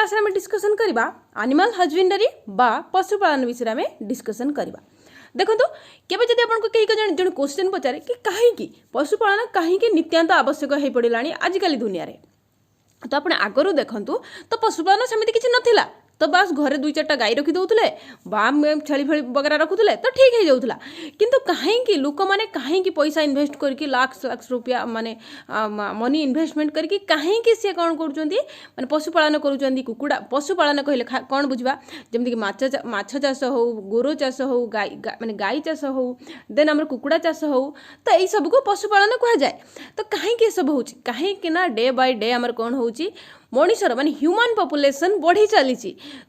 Class में discussion करवा animal husbandry बा पशुपालन विषय में डिस्कसन करवा। देखो केबे जदि आपको कहीं जन जन क्वेश्चन पचारे कि कहीं पशुपालन कहीं नित्यांत आवश्यक हो पड़ा आजिकल दुनिया रे, तो आप आगरू देखूँ तो पशुपालन सेमती किसी नाला, तो बस घरे 2-4टा गाई रखी दौले बा छेली फेली वगैरह रखुले तो ठीक हो जाऊला। किंतु कहीं लोक मैंने कहीं पैसा इन्वेस्ट करके लाख रुपया माने मनी इन्वेस्टमेंट करके कहीं सी कौन कर पशुपालन करुँच कुकुड़ा पशुपालन कहले कौन बुझा जमीक माछ चाष हो गोरु चाष हो माने गाई चाष हो देन आम कुकुड़ा चाष हो तो यही सब को पशुपालन कह जाए। तो कहीं सब हो कहीं डे बाय डे आमर कौन हो मनीषर माने ह्यूमन पॉपुलेशन बढ़ी चली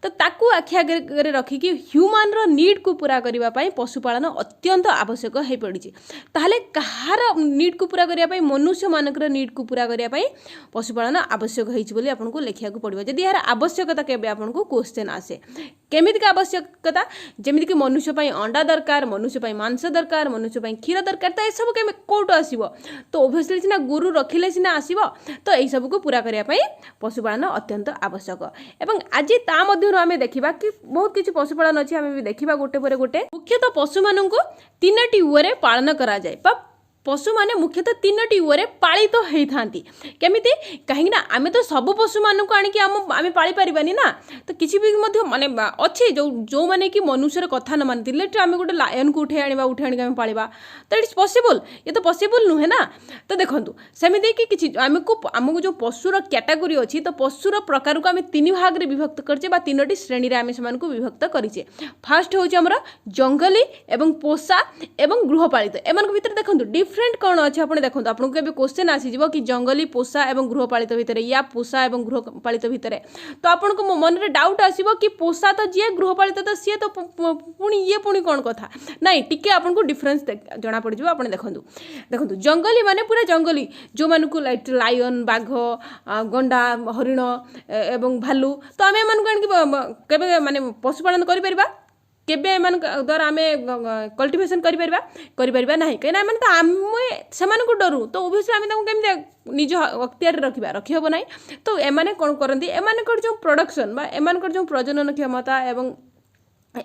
तो ताकू आखि आगे रखिकी ह्यूमन रो नीड को पूरा करने पाई पशुपालन अत्यंत आवश्यक हो पड़ी। ताहले कहार नीड को पूरा करने मनुष्य मानकर नीड को पूरा करने पशुपालन आवश्यक होती आपको लिखा पड़ो। जदि यार आवश्यकता केबे आपको क्वेश्चन आसे केमितिका आवश्यकता जमीक मनुष्य अंडा दरकार, मनुष्य मांस दरकार, मनुष्य क्षीर दरकार, तो यह सब कौटू आसो तो ओबियसली सीना गुरु रखिले सीना आसो तो यही सब को पूरा करने पशुपालन अत्यंत आवश्यक। एवं आज ता मध्यरु आमे देखिबा कि बहुत किछि पशुपालन अछि, आमे भी देखिबा गोटे पर गोटे। मुख्यतः पशु माननको 3टी वे पालन करा जाय। पशु माने मुख्यतः 3टी वे पालित होती केमिति कहीं आमे तो सब पशु मानक आनिकी आमे पाली परिबानी ना, तो किछि भी मध्य माने अच्छे जो माने कि मनुष्यर कथा न मानती लेट आमे गोटे लायन को उठे आनिबा आमे पालिबा तो इट्स पॉसिबल, ये तो पॉसिबल नुहे ना। तो देखंतु सेमिति कि किछि आमको जो पशुर कैटेगरी अछि तो पशुर प्रकार को आमे 3 भाग रे विभक्त करछे बा 3टी श्रेणी रे आमे समान को विभक्त करिछे। फर्स्ट होछि हमर जंगली एवं पोषा एवं गृहपालित। एमान भीतर देखंतु डिफरेंट कौन अच्छे आप देखो आपको केबे क्वेश्चन आसीज कि जंगली पोषा एवं गृहपालित भितर या पोषा एवं गृहपालित भितर, तो आपको मन में डाउट आसीबो कि पोषा तो जी गृहपालित तो सी तो पुणी ये पुणी कौन कथा नाई टिके आपको डिफरेंस जना पड़ जाए। आपने देखो जंगली माने पूरा जंगली जो मानक लायन बाघ गंडा हरिण एवं भालू तो आम एम माने पशुपालन कर केबे एमान द्वारा आमे कल्टिवेशन करि परिबा नाही कहीं एमान तो आमे सेमान को डरू तो ओबियसली आमे ताको केमि निज अख्तियार रखी हम ना। तो एमाने कौन करती एमान जो प्रोडक्शन बा एमान जो प्रजनन क्षमता एवं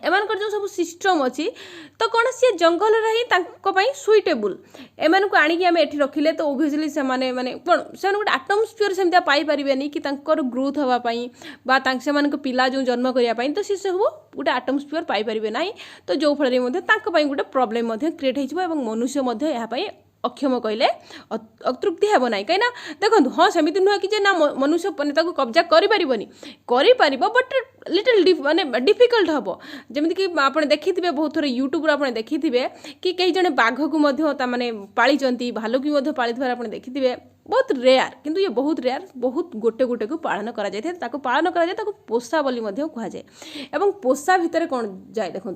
एमान जो सब सिस्टम अच्छी तो कौन सी जंगल ही सुइटेबल एमान को आनिकी आमे एठी रखिले तो ओबियसली से माने कौन से गोटे आटमोस्फियर सेमती पाई परिबेनी कि तांकर ग्रोथ हवा पई बा से पिला जो जन्म करिया तो सी सब गोटे आटमोस्फियर पाई परिबे नाही, तो जो फल गोटे प्रॉब्लम क्रिएट होइछबो एवं मनुष्य यहाँ अक्षम कहले अतृप्ति हेब ना। कहीं देखो हाँ सेमती नुहे कि ना मनुष्य कब्जा कर बट लिटिल माने डिफिकल्ट हम जमीक कि आप देखिए बहुत थोड़ा यूट्यूब आप देखिए कि कई जने बाघ को माने पाली भालू की पाली आप देखिए बहुत रेयर, किंतु ये बहुत रेयर बहुत गोटे गोटे को पालन करा जाए पालन करा जाए पोषा बोली कह जाए। एवं पोषा भितर कौन जाए देखो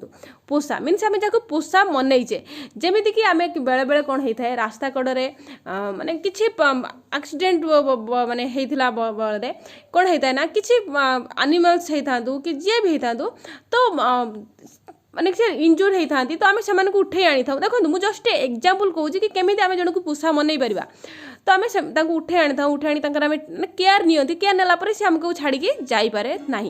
पोषा मीनस आम जहाँ पोषा मनईचे जमीती कि आम बेले बेले कौन होता है रास्ता कड़े माने किसी एक्सीडेंट माने होता बल कौन होता है ना किसी एनिमल्स होता कि जी भी होता तो माने से इंजुर होता तो आम से उठे आनी था। देखो मुझे जस्ट एग्जांपल कहूँ कि केमी आम जन को पोषा मनई पार तो आम उठे आनी था उठे आनी केयर नियंती केयर नेला पर से आमको छाड़ी जापे ना।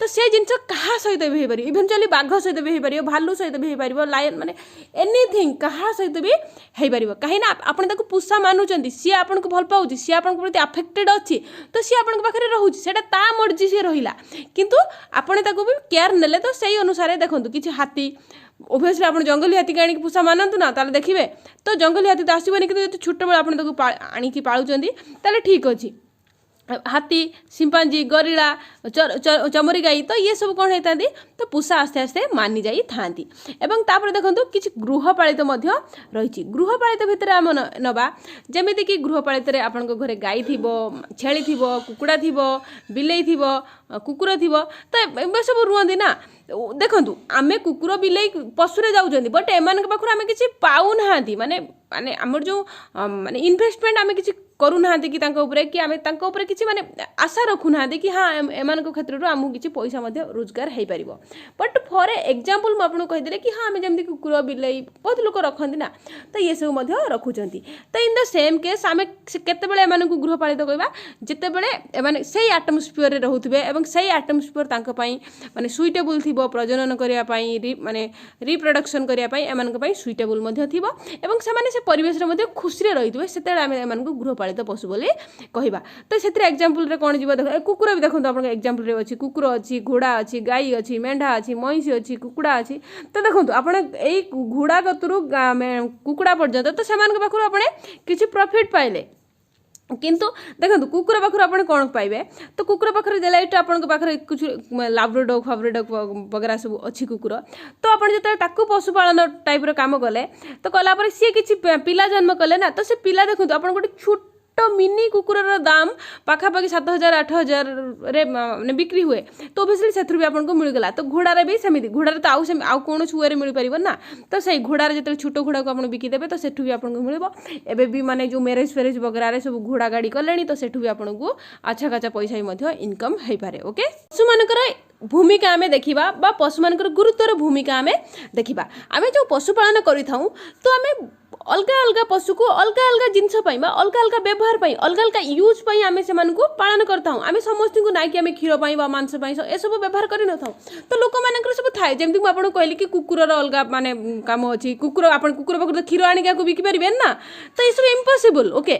तो से जिन क्या सहित भी हो पार इवेंचुअली बाघ सहित भी हो पार भालू सहित भी हो पार लायन माने एनीथिंग क्या सहित भी हो पार कहीं आपड़ पोषा मानुंट सी आपको भल पाँच सी आप प्रति आफेक्टेड अच्छी तो सी आप पाखे रोचे से मर्जी सी रहा किंतु आपड़ भी केयर नेले तो से अनुसार देखो कि हाथी ओबियसली आप जंगली हाथी आनिक पोषा मानतु ना ताले देखिए तो जंगली हाथी तो आसबनी कि छोट बेले आप आनिकी पालुंट ठीक अच्छी हाथी शिंपांजी गरिला चमरी गाई तो ये सब कौन होता तो पोषा आस्ते आस्ते मानी जाई थांती। एवं तापर देखंतु किछि गृहपालित रही गृहपालित भितर आम नबा जमीती कि गृहपालित आपन घरे गाई थिबो छेली थिबो कुकुड़ा थिबो बिलेई थिबो कुकुर थिबो तो सब रुहंती ना। देखंतु आमे कुकुर बिलेई पशुरे जाउछंती बट एमान पाखर आमे किछि पाउ नाहांती माने माने हमर जो माने इन्वेस्टमेंट आमे किछि करू नाहांती कि तांको ऊपर कि आमे तांको ऊपर किछि माने आशा रखु नाहांती कि हाँ एमान क्षेत्र आमको किसी पैसा रोजगार हो पार। बट फॉर एग्जांपल मुझे आपको कहीदेली कि हाँ आम जमी कुकुर बिलाई बहुत लोग रखती ना, तो ये सब रखुच्च। तो इन द सेम केस आम केतबेले एम गृहपालित कहवा जितेबले माने से आटमोस्फियर रे रहउथिबे एवं से आटमोस्फियर तांको पई माने सुइटेबल थिबो प्रजनन करिया पई माने रिप्रोडक्शन करिया पई एमानक पई सुइटेबल मध्ये थिबो एवं से माने से परिवेश रे मध्ये खुशी रे रहितबे सेतेले आम एमानक गृहपालित पशु बोली कहवा। तो सेतिर एग्जांपल रे कोन जीव देख कुकुर भी देखंतो आपन एग्जांपल रे अछि कुकुर अछि घोड़ा अछि गाई अछि मेंढा अछि मईसी अछि कुकुड़ा अछि। तो देखंतो आपन एई घोड़ा कतरु कुकुड़ा पर्यंत तो सेमानक पाखरु आपन किछि प्रॉफिट पाइले, किंतु देखो कुकुर पाखर आप कौन पाइबे तो कुकुर पाखर देलाइट आपन पाखर कुछ लाब्राडॉग फाब्राडॉग वगैरह सब अच्छी कुकुर। तो आप जो पशुपालन टाइप रो काम कले तो कलापर सी किसी पिला जन्म कले ना, तो से पिला देखो आप गोटे छोट मिनी कुकुर दाम पाखापाखि 7,000 8,000 रे बिक्री हुए। तो ओबियसली से भी आपको मिलगला। तो घोड़ार भी सेमती घोड़ार तो आउ कौन वे मिल पार ना, तो से घोड़ार जो छोट घोड़ा को आप बिकिदेवे तो सेठू भी आपको मिल। एबे भी माने जो मैरेज फेरेज वगैरह सब घोड़ा गाड़ी कले तो सेठू भी आपको अच्छा खाचा पैसा भी इनकम हो पारे। ओके पशु मानकर भूमिका आमे देखिबा बा पशु मानकर गुरुत्वर भूमिका आमे देखिबा। आमे जो पशुपालन करि थाउ तो आमे अलग अलग पशु को अलग अलग जिनस अलग अलग व्यवहार अलग अलग यूज आम से पालन करता हूँ। आम समस्त को ना कि आम क्षीर बा मांस ए सब व्यवहार कर न था। तो लोक मान सब थाए जमी मुझे कहली कि कुकुर अलग माने काम अच्छी कुकुर आप कुकुर पाखर क्षीर आनिक बिकी पारे ना, तो ये सब इम्पॉसिबल। ओके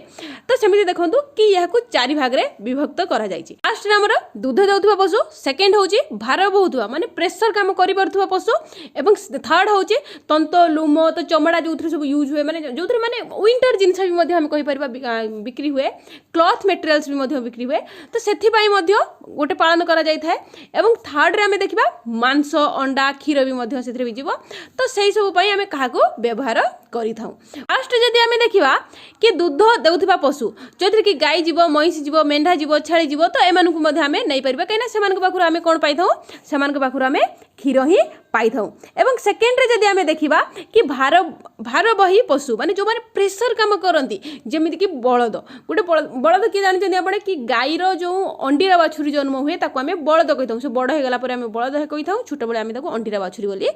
तो सेमती देखो कि यह 4 भाग में विभक्त कर फास्ट आमर दूध देउथुवा पशु, सेकेंड हूँ भार बहुवा माने प्रेशर काम कर पशु, एवं थर्ड हूँ तंत लुम तो चमड़ा जो सब यूज हुए माने जो माने विंटर जिनस भी हम कहीपर बिक्री हुए, क्लॉथ मटेरियल्स भी बिक्री हुए। तो से गोटे पालन करा जाय थाए। एवं थर्ड रे आमे देखिबा मांस अंडा क्षीर भी से जीव। तो सही सब पई आमे काहाको व्यवहार करि थाउ। फास्ट जदि आमे देखिबा कि दूध देउथिबा पशु जोथि कि गाई जीव मईसी जीव मेंढा जीव छेली जीव, तो एमानकु मध्ये आमे नै परिबा कहिना सेमानक पाखुर आमे कोन पाइ थाउ सेमानक पाखुर आमे क्षीर ही पाई थाउ। एवं सेकेंड रे जदि आमे देखिबा कि भार बही पशु माने जो माने प्रेशर काम करती जमीती कि बलद गोटे बलद किए जानते आप कि गाईर जो अंडीरा बाछुरी जन्म हुए ताको आमे बलद कही था। से बड़ हो गला आमे बलद कही था, छोट बेले आमे ताको अंडीरा बाछुरी बोली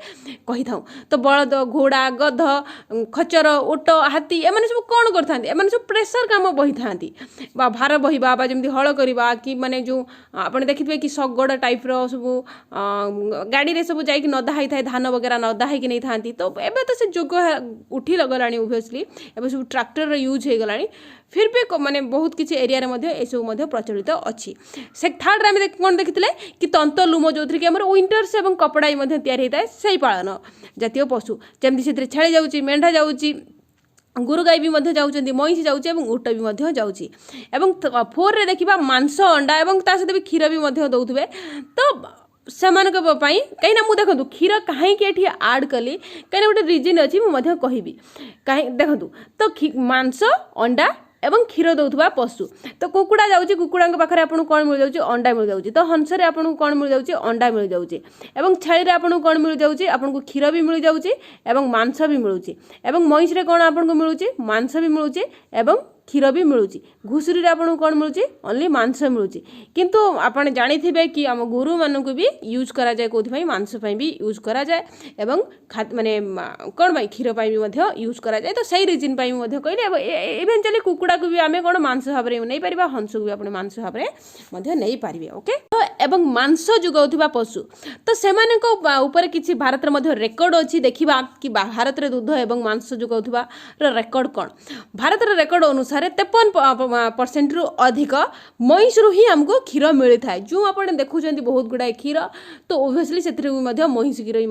कही था। तो बलद घोड़ा गध खचर ओट हाथी एमाने सब कौन करथांती एमाने सब प्रेशर काम बही थांती बा भार बहिबा बा जमती हल करबा कि माने जो आपण देखिथिबे कि सगड़ टाइप रो सब गाड़ी रे सब जाई कि नदा हाई थाए धान वगैरह नदा हाई कि नहीं थांती। तो एबे तो से जोग उठी लगलानी ओबियसली एबे सब ट्रैक्टर यूज हो गलानी, फिर भी माने बहुत किसी एरिया रे सब प्रचलित अच्छी। से थर्ड आम कौन देखते कि तंत लुम जो कि विंटर्स और कपड़ा तैयारी होता है से पालन जातीय पशु जमी से छेली जाऊँगी मेंढा जाऊँगी गुरु गाई भी जाऊँगी मईसी जाऊँगी ऊट भी जाऊँगी। फोर रे देखा मांस अंडा और ता सहित भी क्षीर भी दौथे। तो सेमानक कहीं ना मुझे देखो क्षीर कहीं आड कली कहीं गोटे रिजन अच्छी मुझे कहबी कहीं देखो तो मांस अंडा एवं क्षीर दौथुवा पशु। तो कुकुड़ा जाऊँगी कुकुड़ा पाखे आपको कौन मिल जाऊँगी अंडा मिल जाऊँगी। तो हंस रे आपको कौन मिल जाऊँगी अंडा मिल जाऊँगी। एवं छेली रे आपको कौन मिल जाऊँगी आपको क्षीर भी मिल जाऊँगी एवं मांस भी मिलूँ। एवं मईस रे कौन आपको मिलूँ मांस भी मिलूँ एवं क्षीर भी मिलूँ। घुसुरी आपको कौन मिलूँ ओनली मांस मिलूँ। किंतु आप जानी कि आम गोरु मानक भी यूज करा जाए कौन मांस भी यूज करा जाए एवं माने कौन भाई क्षीर भी यूज करा जाए। तो सही रिजन कहले इवेंचुअली कुकुड़ा को भी आम कौन मांस भाव में नहीं पार हंस को भी आप मांस भाव में नहीं पारे। ओके तो एवं मांस जुगाउथिबा पशु तो से किसी भारत में रेकर्ड अच्छी देखा कि भारत में दूध एवं मांस जुगाउथिबा रेकर्ड कौन भारत रेकर्ड अनुसार 53% रु अधिक मईस रु ही हमको क्षीर मिलता है। जो आप देखुं बहुत गुड़ाए क्षीर तो ओबियसली से मईस क्षीर ही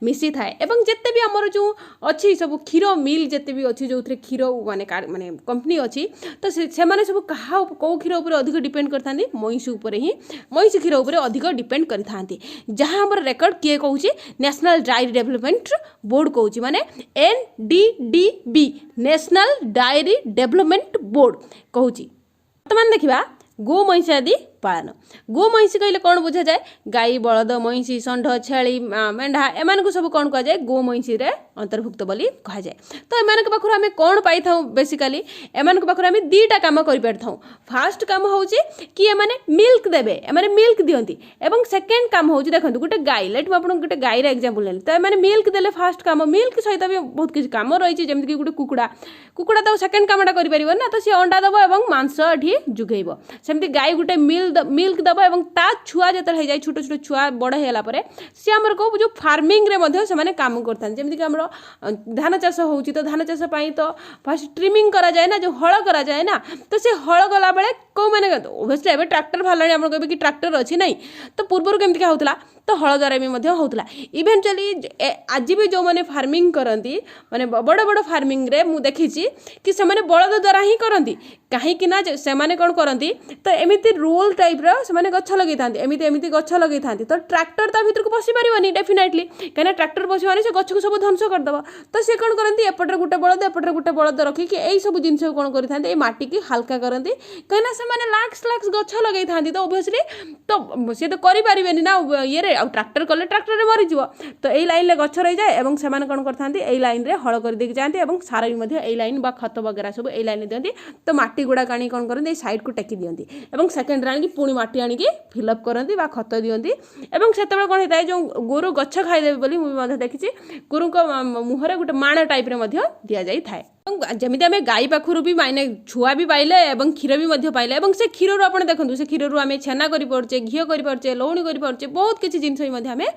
मिसी थाए। एवं जिते भी आमर जो अच्छी सब क्षीर मिल जिते भी अच्छी जो क्षीर माने माने कंपनी अच्छी तो से सब कहा कौ क्षीर उपर अधिक डिपेंड करता मईस उपर ही मईस क्षीर उपर अधिक डिपेंड करता। जहाँ आमर रेकर्ड किए कहूँ नेशनल डायरी डेवलपमेंट बोर्ड कहूँ माने NDDB national diary development board कहूँ। बर्तमान देखा गो मईस आदि पालन। गो महिषी कहले कौन बुझा जाए गाई बलद महिषी षंढ छेली मेंढा एमान सब कौन कह जाए गो महिषी रे अंतर्भुक्त बोली कह जाए। तो एमान पाखर आम कौन पाई था बेसिकाली एमान पाखर आम दीटा काम कर पारिथाऊ। फास्ट काम होउची कि एमाने मिल्क देबे एमाने मिल्क दियंती एवं सेकेंड काम होउची देखंतु गोटे गाई लेट म आपन गोटे गाई रे एग्जांपल लेली। तो एमाने मिल्क देले फास्ट काम मिल्क सहित भी बहुत किछि काम रहिछि जेमति कि गोटे कुकुड़ा कुकुड़ा तो सेकेंड कामटा करि परिबो ना। तो सी अंडा दबो एवं मांस एठी जुगेइबो सेमति गाई गोटे मिल्क दबो एवं ता छुआ जेतल हे जाय छोट छोट छुआ बड़ हेला परे सी हमर को जो फार्मिंग रे मध्ये से माने काम करथान जेमति कि हमर धान चाष होउची। तो धान चाष पई तो फास्ट ट्रिमिंग करा जाय ना जो हळ करा जाय ना। तो से हळ गला बेले को माने ओबवियसली एबे ट्रैक्टर भालाणी आपण कहबे कि ट्रैक्टर अछि नै। तो पूर्वर केमति का होतला तो हळ द्वारा भी मध्ये होतला। इवेंचुअली आज भी जो माने फार्मिंग करंती माने बड़ बड़ फार्मिंग रे मु देखिछि कि से माने बळद द्वारा ही करंती काहे कि ना से माने कोन करंती तो एमिति रोल टाइप रो से माने गच्छ लगै थांती एमिति गच्छ लगै थांती। तो ट्रैक्टर ता भीतर को पसि परिबनी डेफिनेटली कहना ट्रैक्टर पसि माने से गच्छ को सब ध्वंस कर दबा। तो से कोन करंती एपटर गुटे बळद रखी कि एई सब जिंस कोन करि थांती ए माटी की हल्का करंती कहना से माने लाक्स गच्छ लगै थांती। तो ऑब्वियसली तो से तो करि परिबेनी ना ये रे आ ट्रैक्टर कले ट्रैक्टर रे मरि जिवो। तो एई लाइन ले गच्छ रहि जाय एवं से माने कोन करथांती एई लाइन रे हळ कर देक जांती एवं सारा भी मध्ये एई लाइन बा खत वगैरह सब एई लाइन दियंती। तो माटी गुडा काणी कोन करंती ए साइड को टेकी दियंती एवं सेकंड रानी की पुणी माटी आनी की फिलअप करंती बा खत दियंती एवं सेतबे कोन हेताय जो गोरु गच्छ खाइ देबे बोली मु मध्ये देखिछि गोरु को मुहरे गुटे माण टाइप रे मध्ये दिया जाय थाए। जमिति आम गाई पाखर भी माने छुआ भी पाइले एवं क्षीर भी मध्य पाइले एवं से क्षीर रू आपण देखंतु से क्षीर रू आमे छेना करि परचे घियो करि परचे लौणी करि परचे बहुत किछि जिंस भी मध्य आमे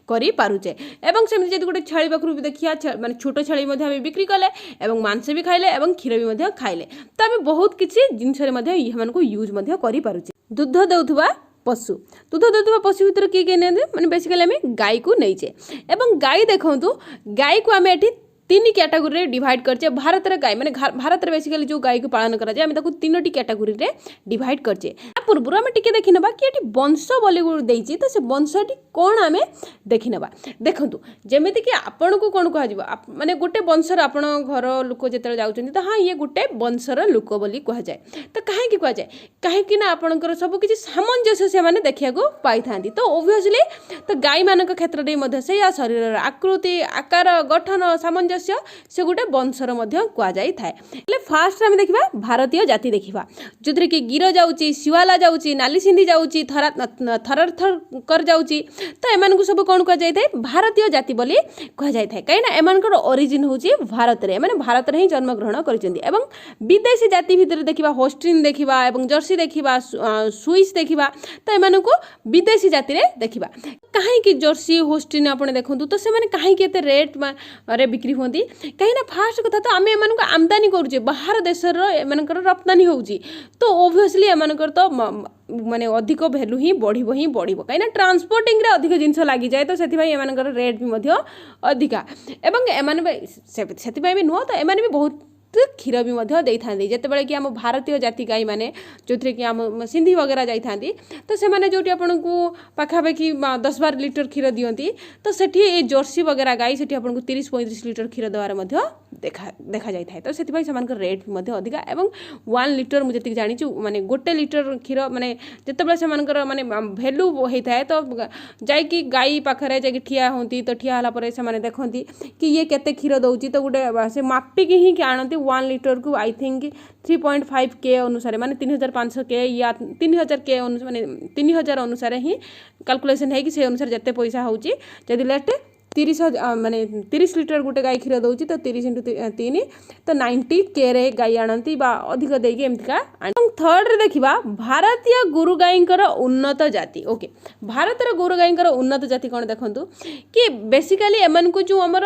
करि पारुचे। एवं सेमि जदि गोटे छेली पाखर भी देखिया माने छोट छेली मध्य आमे बिक्री कले एवं मांस भी खाइले एवं क्षीर भी मध्य खाइले। तो आमे बहुत किछि जिंस रे मध्य इहमान को यूज मध्य करि पारुचे। दूध देउथुबा पशु दूध देउथुबा पशु भितर किए किए माने बेसिकली आमे गाई को नैचे एवं गाई देखंतु गाई को आमे एठी तीन कैटेगरी रे डिवाइड करचे। भारत रे गाय माने भारत रे बेसिकली जो गाय को पालन करा जाय हम ताको तीनोटी कैटेगरी रे डिवाइड करचे। पूर्व हम टिके देखि नबा कि एटी वंश बोली देइची। तो से वंशटी कोन आमे देखि नबा देखंतु जेमिति कि आपन को कोन कहा जिवो माने गोटे वंशर आपन घर लोक जेतल जाउचंती तो हां ये गोटे वंशर लोक बोली कहा जाय। तो काहे कि कहा जाय काहे कि ना आपनकर सब किछि सामंजस्य से माने देखिया को पाई थांती। तो ऑब्वियसली तो गाय मानक क्षेत्र रे मध्ये से या शरीर आकृति आकार गठन सामंजस्य से गोटे वंशर मध्य कह जाई थाए। ले फास्ट हम देखिबा भारतीय जाति देखिबा जोथरे कि गिर जाउची शिवाला जाउची नाली सिंधी जाउची थरर कर जाउची। तो एमान को सब कोन कह जाई थाए भारतीय जाति बोली कह जाई थाए काइना एमानकर ओरिजिन होची भारत रे माने भारत रे ही जन्म ग्रहण करिसेंती। एवं विदेशी जाति भितर देखिबा होस्टिन देखिबा एवं जर्सी देखिबा स्विस देखिबा तो एमान को विदेशी जाति रे देखिबा काहे कि जर्सी होस्टिन आपण देखंतु तो से माने काहे कि एते रेट रे बिक्री होंदी कहीं ना फास्ट कथा तो आम एम आमदानी करुचे बाहर देश एम रप्तानी होउची। तो ओबियसली एम तो माने अधिक भैल्यू ही बढ़ कहीं ट्रांसपोर्टिंग रे अधिक जिनस लगी जाए। तो से रेट भी अधिका एवं एम से भी नुह तो एम भी बहुत क्षीर भी जितेबाला कि आम भारतीय जाति गाई मैंने जो थी कि आम सिंधी वगैरह जाती तो से मैंने जो आपन को पाखापाखि 10-12 लिटर क्षीर दियंती। तो सेठी जर्सी वगैरह गाई से आपको 30-35 लिटर क्षीर देवार देखा जाए। तो से रेट भी अधिका एवं 1 लिटर मुझे जानी माने गोटे लिटर क्षीर माने जितेबाला से माने भैल्यू होता है। तो जाकि गाई पाखे जा ठिया होती तो ठिया होला से देखती कि ये केते क्षीर दौची। तो गोटे से मापिकी ही आणती 1 लिटर को आई थिंक 3.5 के अनुसार माने 3500 के या 3000 के माने 3000 अनुसार ही कैलकुलेशन है कि से अनुसार जते पैसा होची जदि लेट 30 माने 30 लिटर गोटे गाई क्षीर दौची। तो 30 × 3 तो 90 के रे गाई आणती बा अधिक देगी एमतिका। थर्ड रे देखिबा भारतीय गोरु गाईंकर उन्नत जाति। ओके भारत रे गोरु गाईंकर उन्नत जाति कोन देखंतु कि बेसिकली एमन को जो हमर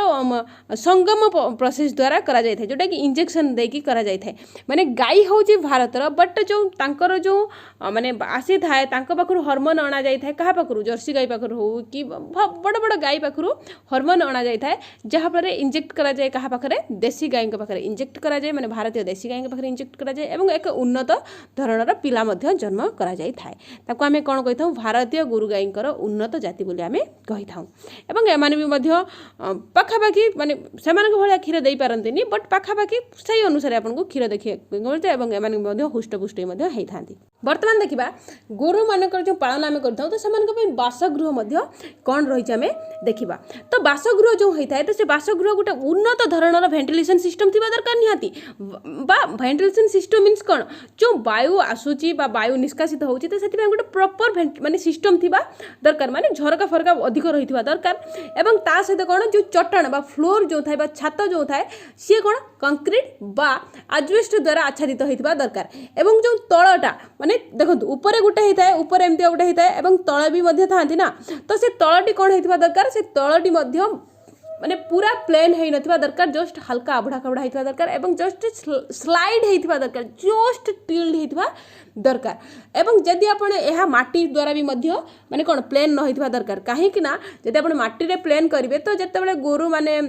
संगम प्रोसेस द्वारा करा जाय थाए जोटा कि इंजेक्शन देकी करा जाय थाए। माने गाई होची भारत र बट जो तांकर जो माने आसी थाए तांक पाखरु हार्मोन आना जाय थाए कहा पाखरु जर्सी गाई पाखरु हो कि बड़ बड़ गाई पाखरु हार्मोन अणा जाए जहाँ फल इंजेक्ट करा जाए कहा पाखे देशी गाई पाखे इंजेक्ट करा जाए माने भारतीय देशी गाई पाखे इंजेक्ट करा जाए एवं एक उन्नत धरणर पिला जन्म करा जाए ताको आमे कोन कहि थाउ भारतीय गोरु गाईंकर उन्नत जाति बोली आमे कहि थाउ। एवं एमाने भी मध्य पाखापाखि माने सेमानक भलिया क्षीर देई पारंतिनी बट पाखापाखि सही अनुसार आपन को क्षीर देखिए एवं एमाने मध्य हुष्टपुष्ट मध्य हेइ थांती। बर्तमान देखा गोरु मानकर जो पालन आम कर बासगृह कौन रही आम देखा तो बासगृह जो होता है तो से बासगृह गोटे उन्नत धरणर भेंटिलेसन सिस्टम थी दरकार निहाती भेंटिलेसन सिस्टम मीन्स कौन जो वायु आसूची वायु निष्कासित होती तो से गोटे प्रॉपर माने सिस्टम थी दरकार माने झरका फरका अधिक रही दरकार एवं ता सहित कौन जो चट्टाण फ्लोर जो थाए छात जो थाए सी कौन कंक्रीट बा आजबेस्ट द्वारा आच्छादित होता दरकार एवं जो तलटा माने देखो ऊपर गोटे होता है ऊपर एमती गोटे होता है एवं तल भी था ना तो से तलटी कौन होता दरकार से तलटी माने पूरा प्लेन है नथिबा दरकार जस्ट हल्का आबड़ा कबड़ा होता दरकार एवं जस्ट स्लाइड होता दरकार जस्ट टिल्ड होता दरकार एवं जदि आपण यह माटी द्वारा भी मध्य माने कौन प्लेन न होता दरकार कहीं जदि आप माटी रे प्लेन करेंगे तो जिते गोरु माने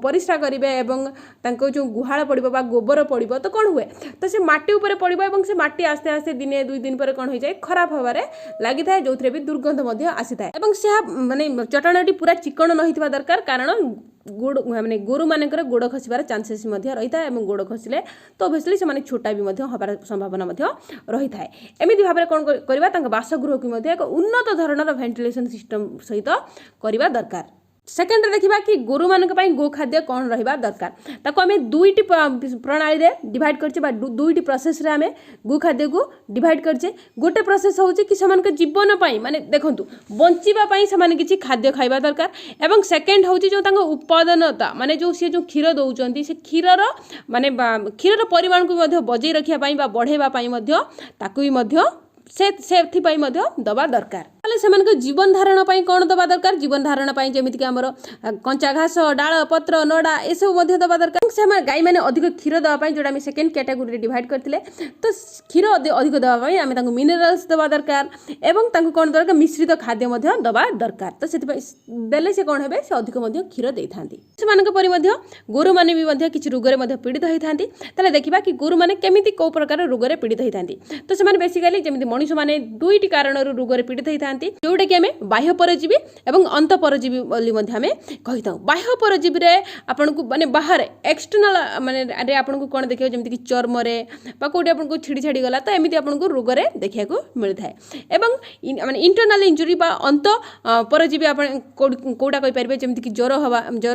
परिश्रा करेंगे एवं तांको जो गुहाल पड़ो बा गोबर पड़ो तो कौन हुए तो से माटी ऊपर पड़ो एवं से माटी आस्ते आस्ते दिने 2 दिन पर कौन हो जाए खराब होबारे लगी थाए जो भी दुर्गंध मध्य आसी थाए एवं से माने चटाणटी पूरा चिकन न होता दरकार कारण गोड़ माने गोरु मानकर गोड़ खसबार चांसेस रही है गोड़ खसिले तो ओबियसली से छोटा भी हबार संभावना रही है एमती भाव में कौन करवा बासगृह की एक उन्नत धरणर भेंटिलेसन सिस्टम सहित करवा दरकार सेकेंड देखा कि गोरु मानक गो खाद्य कौन रहा दरकार ताको आम दुईटी प्रणाली रे डिवाइड करछे दुईटी प्रोसेस रे आम गो खाद्य को डिवाइड करछे गोटे प्रोसेस होउछि कि समान के जीवन पाई माने देखंतु बंचिबा पाई समान किछि खाद्य खाइबा दरकार एवं सेकेंड होउछि जो तांको उत्पादनता माने जो सी जो क्षीर दउचंती से क्षीरर माने क्षीरर परिमाण को मध्य बजै रखिया पाई बा बढ़ेबा पाई मध्य ताकु भी मध्य से दबा दरकार से जीवन धारण कौन दबा दरकार जीवन धारण जमीक आमर कंचा घास डाल पत्र नड़ा ये सब दबा दरकार से गाई मैंने अधिक क्षीर देवाई जोटा आम सेकेंड कैटेगोरी डिवाइड करते तो क्षीर अधिक देवाई आम मिनरल्स दबा दरकार एवं कौन दरकार मिश्रित खाद्य दबा दरकार तो देले से कौन हे से अधिक क्षीर दे था से गोरु मैंने भी किसी रोग में पीड़ित होती है देखा कि गोरु मैंने केमी कौ प्रकार रोग पीड़ित होती तो से बेसिकाली जमी मनुष्य मैंने दुईटी कारण रोग पीड़ित होता जोटा कि आम बाह्य परजीवी और अंत परजीवी आम कही था बाह्य परजीवी आपन को माने बाहर एक्सटर्नल माने आपन को कौन देखिए जमीक चर्म कौटे आपको छिड़ी छाड़ी गला तो एमती आपको रोग देखा मिलता है एवं माने इंटरनल इंजुरी बा अंत परजीवी आप कौटा कहींपारे जमीक ज्वर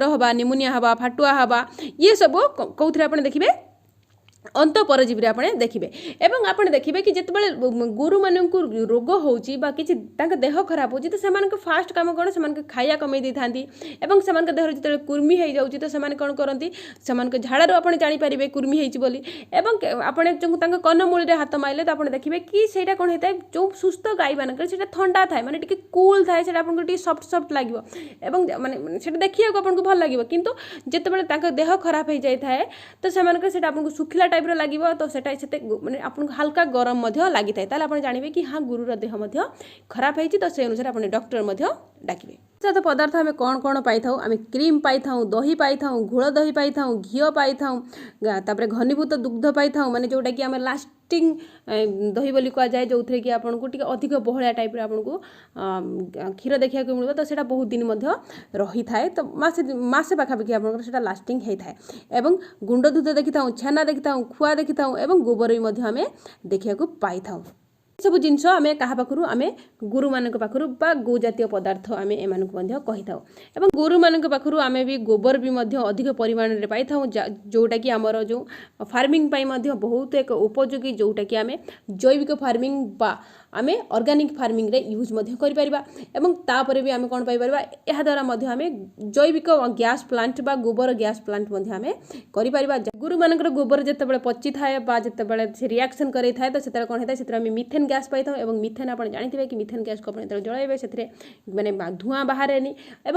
हवा निमोनिया हवा फाटुआ हवा ये सब कौन आप देखिए अंत परजीवी आप देखिए एवं आप देखिए कि जिते गोरु मानक रोग होची किसी देह खराब हो तो फास्ट काम कौन से खाया कमे दी था से देह जो कुर्मी हो जाऊँगी तो से कौन करती से झाड़ू आप जानीपारे कुर्मी होती आप कनमूल हाथ मारे तो आप देखिए कि सहीटा कौन होता है जो सुस्थ गाई मानक ठंडा थाए मैंने टी कूल थाए आपको सफ्ट सफ्ट लगे माने से देखिए आपको भल लगे कितु जिते देह खराब हो जाए तो से आपको सुखिला टाइप लगे तो मैंने आपको हल्का गरम लगी था आप जानवे कि हाँ गुरुर देह खराब होती तो से अनुसार आप डॉक्टर डाकिबे तो पदार्थ आम कौन कौन पाई था आम क्रीम पाई था दही पाई था घोल दही पाई था घी पाई था तापर घनीभूत दुग्ध पाई था माने जोटा कि आम लास्टिंग दही बोली कह जाए जो थे कि आपको टी अधिक बहलिया टाइप आपको क्षीर देखा मिले तो से बहुत दिन रही थाए तो मसे पाखापाखि आप लास्टिंग होता है एवं गुंड दूध देखी था छेना देखी था खुआ देखी था गोबर भी आम देखा पाई था सब जिनस आम क्या पाखु आम गुरु मान पाखु गो जातीय पदार्थ आम एम कही था एवं गुरु मान पाखु आम भी गोबर भी अधिक परिमाण में पाई था जोटा कि आमर जो फार्मिंग बहुत एक उपयोगी जोटा कि आम जैविक फार्मिंग बा आम ऑर्गेनिक फार्मिंग रे यूज तापर भी आम कौन पाइपर यह द्वारा आम जैविक गैस प्लांट बा गोबर गैस प्लांट आम कर गुरु मान गोबर जिते पची थाए जिते से रिएक्शन करे थाए तो से कौन होता है से मिथेन गैस पाई था मिथेन आप जानते कि मिथेन गैस को आप जलाइबे से माने धुआं बाहर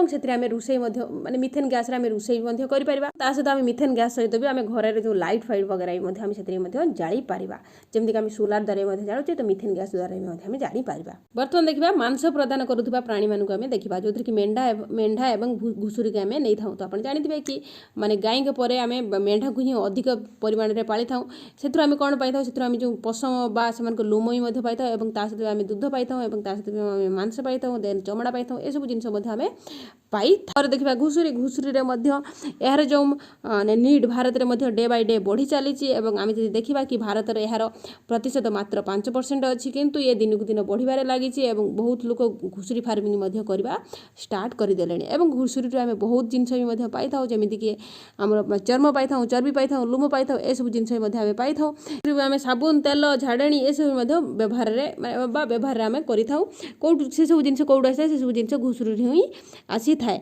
से आम रोषे माने मिथेन गैस आम रोषे कर सहित आम मिथेन गैस सहित भी आम घर जो लाइट फाइट वगैरह भी जाली पार जमीक आम सोलार द्वारा जालुचे तो मिथेन गैस द्वारा आम जापर। बर्तमान देखा मांस प्रदान करुवा प्राणी मानक आम देखा जो कि मेढ़ा और घुषुरी के आम नहीं था। तो आप जानते कि माने गाई के पर आम मेढ़ा को ही अधिक परिमाण में पाली था। से आम कौन पाई से आम जो पशम बा से लोम ही पाई सहित आम दूध पाई सहित आम मांस पाई देन चमड़ा पाई ये सब जिन आम पाई। देखा घुषुरी घुषुरी यार जो नीड भारत में डे बाय डे बढ़ी चली। आम जब देखा कि भारत में यार प्रतिशत मात्र 5% अच्छी किंतु ये दिन को दिन बढ़िबार लगी। बहुत लोग घुषुरी फार्मिंग करवा स्टार्ट करदे। घुषुरी आम बहुत जिनस भी पाई जमीक आम चर्म पाई चर्बी पाई लुम पाई ये सब जिनस भी पाई आम साबुन तेल झाड़ेणी ये सब व्यवहार व्यवहार आम कर से सब जिन कौट आए से सब जिन घुषुरी ही आसी थाए।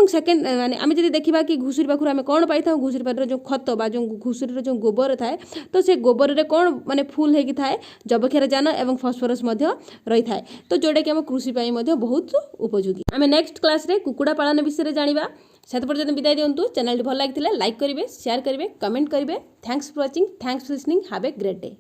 सेकेंड माने आम जब देखा कि घुषुरी पाखु आम कौन पाई घुषुरी पाखर जो खत बा जो घुषुरी जो गोबर थाए तो से गोबर रे कौन माने फुल होगी थाए जबक्षारजान और फस्फरस रही थाए। तो जोटा कि आम कृषि बहुत उपयोगी। आम नेक्स्ट क्लास रे कुकुड़ा पालन विषय में जानिबा। सेत पर्यंत विदाय दिंतु। चैनल भल लगी लाइक करेंगे शेयर करेंगे कमेंट करेंगे। Thanks for watching. Thanks for listening. Have a great day.